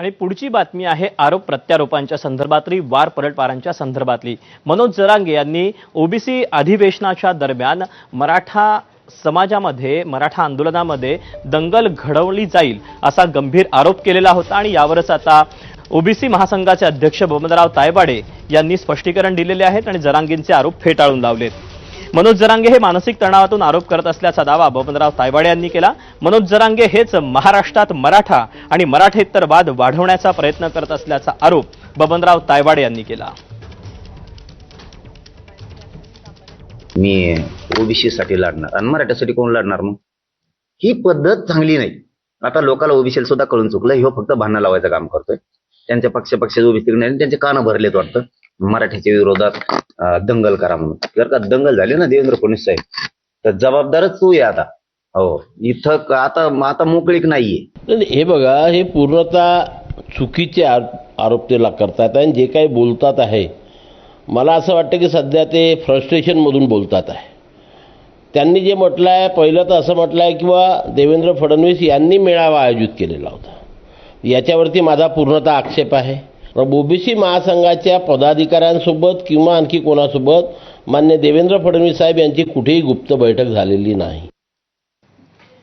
आणि पुढची बातमी आहे आरोप प्रत्यारोपांच्या संदर्भातली, वार पलटवारांच्या संदर्भातली। मनोज जरांगे यांनी ओबीसी अधिवेशनाच्या दरम्यान मराठा समाजामध्ये, मराठा आंदोलनामध्ये दंगल घडवली जाईल असा गंभीर आरोप केलेला होता आणि यावरच आता ओबीसी महासंघाचे अध्यक्ष बबनराव तायवाडे यांनी स्पष्टीकरण दिलेले आहेत आणि जरांगेंचे आरोप फेटाळून लावलेत। मनोज जरांगे हे मानसिक तणावातून आरोप करत असल्याचा दावा बबनराव तायवाडे यांनी केला। मनोज जरांगे हेच महाराष्ट्रात मराठा आणि मराठेतर वाद वाढवण्याचा प्रयत्न करत असल्याचा आरोप बबनराव तायवाडे यांनी केला। मी ओबीसी साठी लढणार आणि मराठ्यासाठी कोण लढणार? मग ही पद्धत चांगली नाही। आता लोकांना ओबीसी सुद्धा कळून चुकलं, ह्यो फक्त भांडण लावायचं काम करतोय। त्यांच्या पक्षाचे ओबीसी नाही, त्यांचे कान भरलेत वाटतं मराठ्याच्या विरोधात दंगल करा म्हणून। जर का दंगल झाली ना देवेंद्र फडणवीस साहेब, तर जबाबदारच तू आहे आता। हो, इथं आता मोकळीक नाहीये। हे बघा, हे पूर्णतः चुकीचे आरोप ते करतात आणि जे काही बोलतात आहे, मला असं वाटतं की सध्या ते फ्रस्ट्रेशन मधून बोलतात आहे। त्यांनी जे म्हटलं आहे, पहिलं तर असं म्हटलं आहे किंवा देवेंद्र फडणवीस यांनी मेळावा आयोजित केलेला होता, याच्यावरती माझा पूर्णतः आक्षेप आहे। ओबीसी महासंघाच्या पदाधिकाऱ्यांसोबत किंवा आणखी कोणासोबत मान्य देवेंद्र फडणवीस साहेब यांची कुठेही गुप्त बैठक झालेली नाही।